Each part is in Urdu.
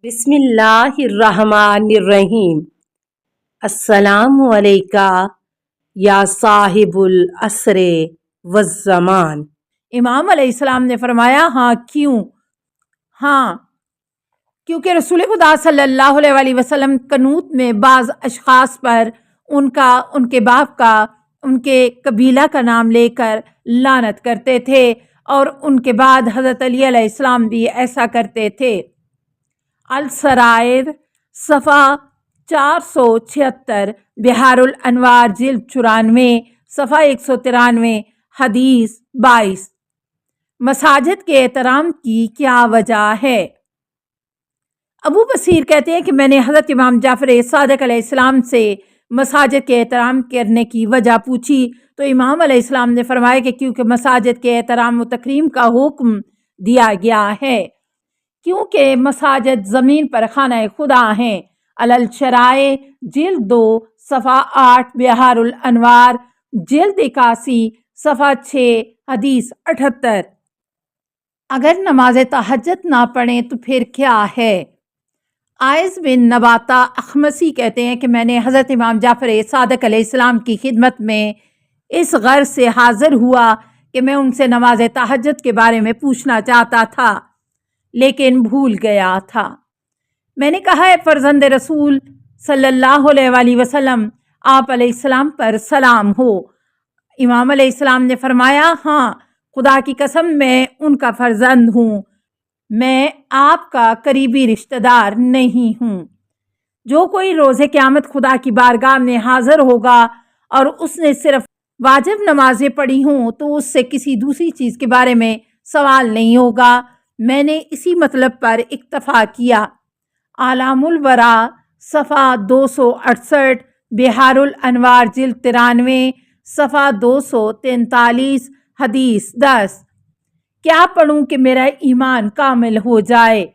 بسم اللہ الرحمن الرحیم۔ السلام علیکہ یا صاحب العصر والزمان۔ امام علیہ السلام نے فرمایا کیونکہ رسول خدا صلی اللہ علیہ وسلم قنوت میں بعض اشخاص پر ان کے باپ کا، ان کے قبیلہ کا نام لے کر لعنت کرتے تھے، اور ان کے بعد حضرت علی علیہ السلام بھی ایسا کرتے تھے۔ السرائر صفحہ 476، بحار الانوار جلد 94 صفحہ 193، حدیث 22۔ مساجد کے احترام کی کیا وجہ ہے؟ ابو بصیر کہتے ہیں کہ میں نے حضرت امام جعفر صادق علیہ السلام سے مساجد کے احترام کرنے کی وجہ پوچھی تو امام علیہ السلام نے فرمایا کہ کیونکہ مساجد کے احترام و تکریم کا حکم دیا گیا ہے، کیونکہ مساجد زمین پر خانہ خدا ہیں۔ الشرائع جلد 2 صفحہ 8، بحار الانوار جلد 81 صفحہ 6، حدیث 78۔ اگر نماز تہجد نہ پڑھیں تو پھر کیا ہے؟ عائض بن نباتہ اخمسی کہتے ہیں کہ میں نے حضرت امام جعفر صادق علیہ السلام کی خدمت میں اس غرض سے حاضر ہوا کہ میں ان سے نماز تہجد کے بارے میں پوچھنا چاہتا تھا، لیکن بھول گیا تھا۔ میں نے کہا، اے فرزند رسول صلی اللہ علیہ وسلم، آپ علیہ السلام پر سلام ہو۔ امام علیہ السلام نے فرمایا، ہاں، خدا کی قسم میں ان کا فرزند ہوں، میں آپ کا قریبی رشتہ دار نہیں ہوں۔ جو کوئی روز قیامت خدا کی بارگاہ میں حاضر ہوگا اور اس نے صرف واجب نمازیں پڑھی ہوں تو اس سے کسی دوسری چیز کے بارے میں سوال نہیں ہوگا۔ میں نے اسی مطلب پر اکتفا کیا۔ اعلام الورا صفحہ 268، بحار الانوار جلد 93 صفحہ 243، حدیث 10۔ کیا پڑھوں کہ میرا ایمان کامل ہو جائے؟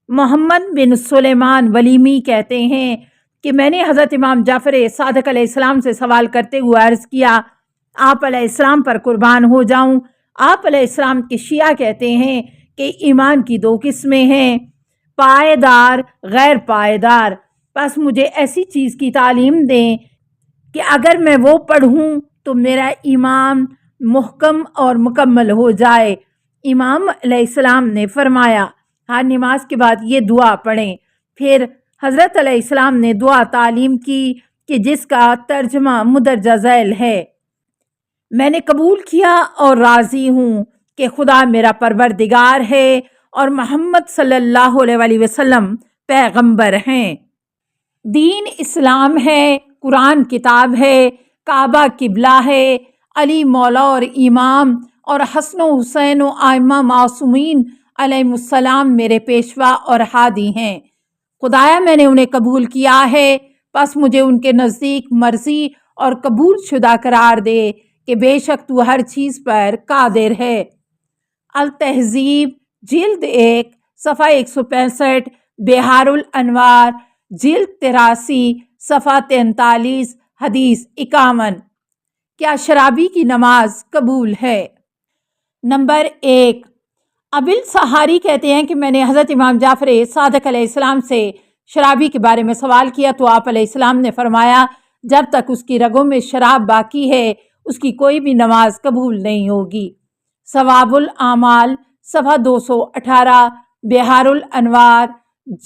محمد بن سلیمان ولیمی کہتے ہیں کہ میں نے حضرت امام جعفر صادق علیہ السلام سے سوال کرتے ہوئے عرض کیا، آپ علیہ السلام پر قربان ہو جاؤں، آپ علیہ السلام کے شیعہ کہتے ہیں کہ ایمان کی 2 قسمیں ہیں، پائیدار، غیر پائیدار، بس مجھے ایسی چیز کی تعلیم دیں کہ اگر میں وہ پڑھوں تو میرا ایمان محکم اور مکمل ہو جائے۔ امام علیہ السلام نے فرمایا، ہر نماز کے بعد یہ دعا پڑھیں۔ پھر حضرت علیہ السلام نے دعا تعلیم کی کہ جس کا ترجمہ مندرجہ ذیل ہے۔ میں نے قبول کیا اور راضی ہوں کہ خدا میرا پروردگار ہے اور محمد صلی اللہ علیہ وسلم پیغمبر ہیں۔ دین اسلام ہے، قرآن کتاب ہے، کعبہ قبلہ ہے، علی مولا اور امام، اور حسن و حسین و ائمہ معصومین علیہ السلام میرے پیشوا اور ہادی ہیں۔ خدایا میں نے انہیں قبول کیا ہے، پس مجھے ان کے نزدیک مرضی اور قبول شدہ قرار دے کہ بے شک تو ہر چیز پر قادر ہے۔ التہذیب جلد 1 صفحہ 165، بحار الانوار جلد 83 صفحہ 43، حدیث 51۔ کیا شرابی کی نماز قبول ہے؟ نمبر 1، ابل سہاری کہتے ہیں کہ میں نے حضرت امام جعفر صادق علیہ السلام سے شرابی کے بارے میں سوال کیا تو آپ علیہ السلام نے فرمایا، جب تک اس کی رگوں میں شراب باقی ہے اس کی کوئی بھی نماز قبول نہیں ہوگی۔ ثواب الاعمال صفحہ 218، بحار الانوار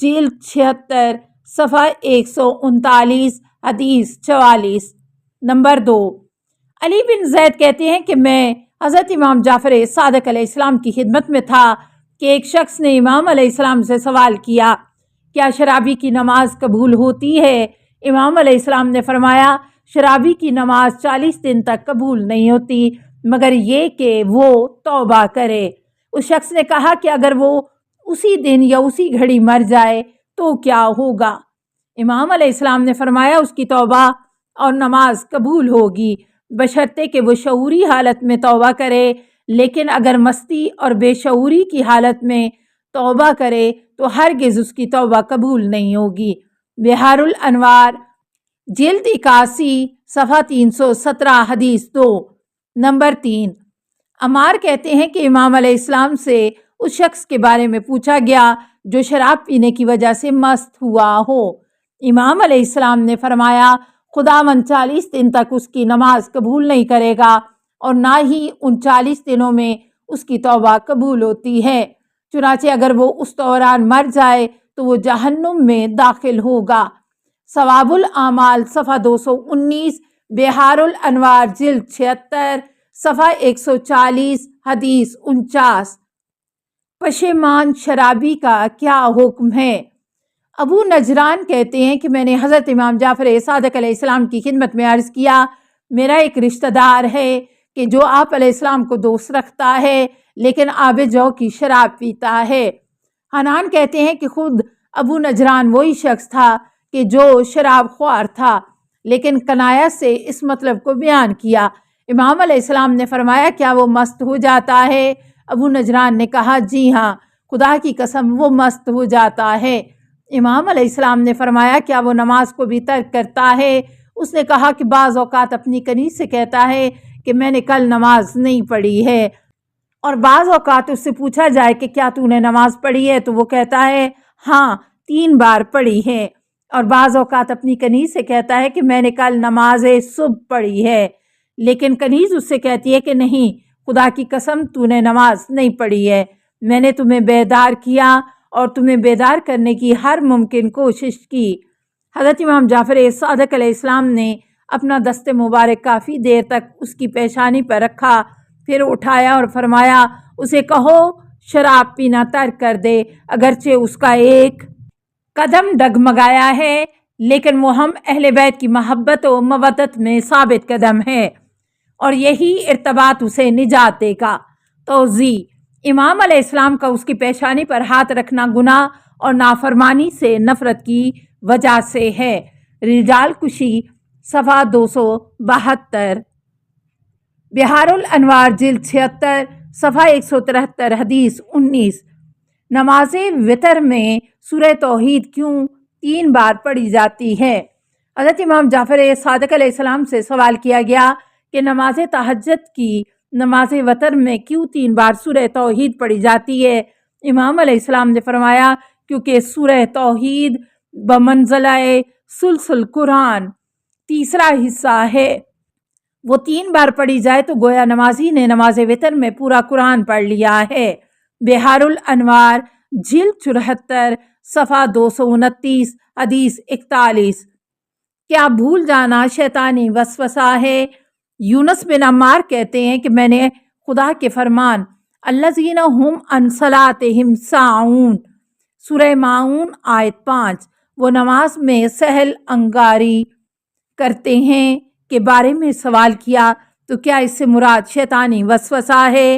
جلد 76 صفحہ 139، حدیث 44۔ نمبر 2، علی بن زید کہتے ہیں کہ میں حضرت امام جعفر صادق علیہ السلام کی خدمت میں تھا کہ ایک شخص نے امام علیہ السلام سے سوال کیا، کیا شرابی کی نماز قبول ہوتی ہے؟ امام علیہ السلام نے فرمایا، شرابی کی نماز 40 دن تک قبول نہیں ہوتی مگر یہ کہ وہ توبہ کرے۔ اس شخص نے کہا کہ اگر وہ اسی دن یا اسی گھڑی مر جائے تو کیا ہوگا؟ امام علیہ السلام نے فرمایا، اس کی توبہ اور نماز قبول ہوگی بشرطے کہ وہ شعوری حالت میں توبہ کرے، لیکن اگر مستی اور بے شعوری کی حالت میں توبہ کرے تو ہرگز اس کی توبہ قبول نہیں ہوگی۔ بحار الانوار جلد 81 صفحہ 317، حدیث 2۔ نمبر 3، عمار کہتے ہیں کہ امام علیہ السلام سے اس شخص کے بارے میں پوچھا گیا جو شراب پینے کی وجہ سے مست ہوا ہو۔ امام علیہ السلام نے فرمایا خداوند 40 دن تک اس کی نماز قبول نہیں کرے گا اور نہ ہی ان 40 دنوں میں اس کی توبہ قبول ہوتی ہے، چنانچہ اگر وہ اس دوران مر جائے تو وہ جہنم میں داخل ہوگا۔ ثواب الاعمال صفحہ 219، بحار الانوار جلد 76، صفحہ 140، حدیث 49۔ پشیمان شرابی کا کیا حکم ہے؟ ابو نجران کہتے ہیں کہ میں نے حضرت امام جعفر صادق علیہ السلام کی خدمت میں عرض کیا، میرا ایک رشتہ دار ہے کہ جو آپ علیہ السلام کو دوست رکھتا ہے لیکن آب جو کی شراب پیتا ہے۔ حنان کہتے ہیں کہ خود ابو نجران وہی شخص تھا کہ جو شراب خوار تھا، لیکن کنایا سے اس مطلب کو بیان کیا۔ امام علیہ السلام نے فرمایا کیا وہ مست ہو جاتا ہے؟ ابو نجران نے کہا جی ہاں، خدا کی قسم وہ مست ہو جاتا ہے۔ امام علیہ السلام نے فرمایا کیا وہ نماز کو بھی ترک کرتا ہے؟ اس نے کہا کہ بعض اوقات اپنی کنیز سے کہتا ہے کہ میں نے کل نماز نہیں پڑھی ہے، اور بعض اوقات اس سے پوچھا جائے کہ کیا تو نے نماز پڑھی ہے تو وہ کہتا ہے ہاں 3 بار پڑھی ہے، اور بعض اوقات اپنی کنیز سے کہتا ہے کہ میں نے کل نماز صبح پڑھی ہے، لیکن کنیز اس سے کہتی ہے کہ نہیں، خدا کی قسم تو نے نماز نہیں پڑھی ہے، میں نے تمہیں بیدار کیا اور تمہیں بیدار کرنے کی ہر ممکن کوشش کی۔ حضرت امام جعفر صادق علیہ السلام نے اپنا دست مبارک کافی دیر تک اس کی پیشانی پر رکھا، پھر اٹھایا اور فرمایا اسے کہو شراب پینا ترک کر دے، اگرچہ اس کا ایک قدم ڈگمگایا ہے لیکن وہ ہم اہل بیت کی محبت و مودت میں ثابت قدم ہے اور یہی ارتباط اسے نجات دے گا۔ توضیح: امام علیہ السلام کا اس کی پیشانی پر ہاتھ رکھنا گناہ اور نافرمانی سے نفرت کی وجہ سے ہے۔ رجال کشی صفحہ 272، بحار الانوار جلد 76، صفحہ 173، حدیث 19۔ نماز وتر میں سورہ توحید کیوں 3 بار پڑھی جاتی ہے؟ حضرت امام جعفر صادق علیہ السلام سے سوال کیا گیا کہ نماز تہجد کی نماز وتر میں کیوں 3 بار سورہ توحید پڑھی جاتی ہے؟ امام علیہ السلام نے فرمایا کیونکہ سورہ توحید بمنزلہ ثلث القرآن تیسرا حصہ ہے، وہ 3 بار پڑھی جائے تو گویا نمازی نے نماز وتر میں پورا قرآن پڑھ لیا ہے۔ بحار الانوار جلد 74، صفحہ 229، حدیث 41۔ کیا بھول جانا شیطانی وسوسہ ہے؟ یونس بن عمار کہتے ہیں کہ میں نے خدا کے فرمان الذین هم عن صلاتهم ساہون سورہ ماعون آیت 5 وہ نماز میں سہل انگاری کرتے ہیں کے بارے میں سوال کیا تو کیا اس سے مراد شیطانی وسوسہ ہے؟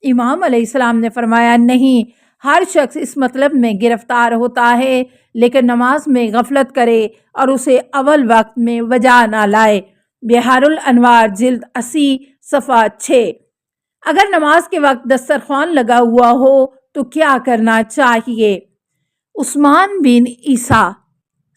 امام علیہ السلام نے فرمایا نہیں، ہر شخص اس مطلب میں گرفتار ہوتا ہے لیکن نماز میں غفلت کرے اور اسے اول وقت میں وجہ نہ لائے۔ بحار الانوار جلد 80، صفحہ 6۔ اگر نماز کے وقت دسترخوان لگا ہوا ہو تو کیا کرنا چاہیے؟ عثمان بن عیسیٰ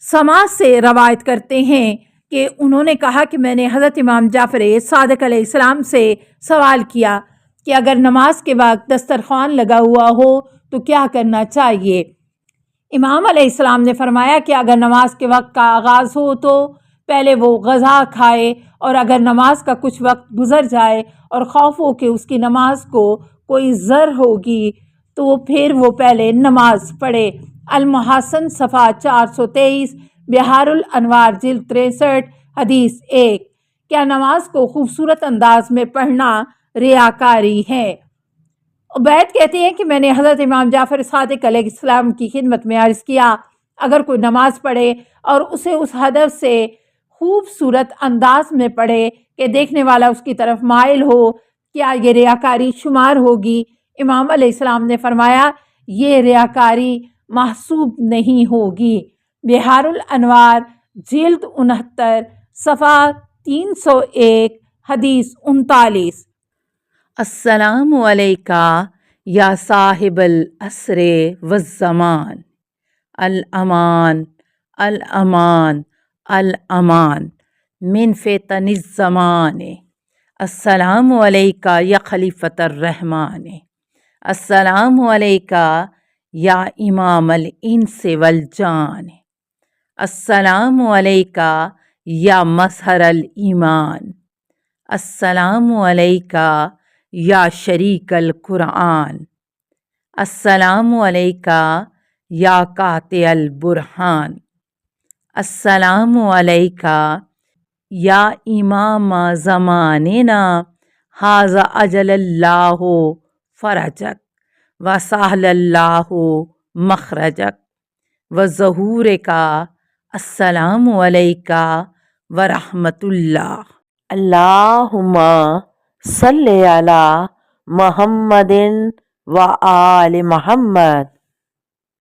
سما سے روایت کرتے ہیں کہ انہوں نے کہا کہ میں نے حضرت امام جعفر صادق علیہ السلام سے سوال کیا کہ اگر نماز کے وقت دسترخوان لگا ہوا ہو تو کیا کرنا چاہیے؟ امام علیہ السلام نے فرمایا کہ اگر نماز کے وقت کا آغاز ہو تو پہلے وہ غذا کھائے، اور اگر نماز کا کچھ وقت گزر جائے اور خوف ہو کہ اس کی نماز کو کوئی ضر ہوگی تو پھر وہ پہلے نماز پڑھے۔ المحسن صفحہ 423، بحار الانوار جلد 63، حدیث 1۔ کیا نماز کو خوبصورت انداز میں پڑھنا ریاکاری ہے؟ عبید کہتے ہیں کہ میں نے حضرت امام جعفر صادق علیہ السلام کی خدمت میں عرض کیا اگر کوئی نماز پڑھے اور اسے اس ہدف سے خوبصورت انداز میں پڑھے کہ دیکھنے والا اس کی طرف مائل ہو، کیا یہ ریاکاری شمار ہوگی؟ امام علیہ السلام نے فرمایا یہ ریاکاری محسوب نہیں ہوگی۔ بحار الانوار جلد 69، صفحہ 301، حدیث 39۔ السلام علیکہ یا صاحب العصر والزمان، الامان الامان الامان من فتن الزمان، السلام علیکہ یا خلیفۃ الرحمن، السلام علیکہ یا امام الانس والجان، السلام علیکہ یا مظہر الایمان، السلام علیکہ یا شریک القرآن، السلام علیکہ یا قاطع البرہان، السلام علیکہ یا امام زماننا ھذا اجل اللہ فرجک وسہل اللہ مخرجک وظہور کا، السلام علیکہ ورحمۃ اللہ۔ اللہم صلی علی محمد و آل محمد۔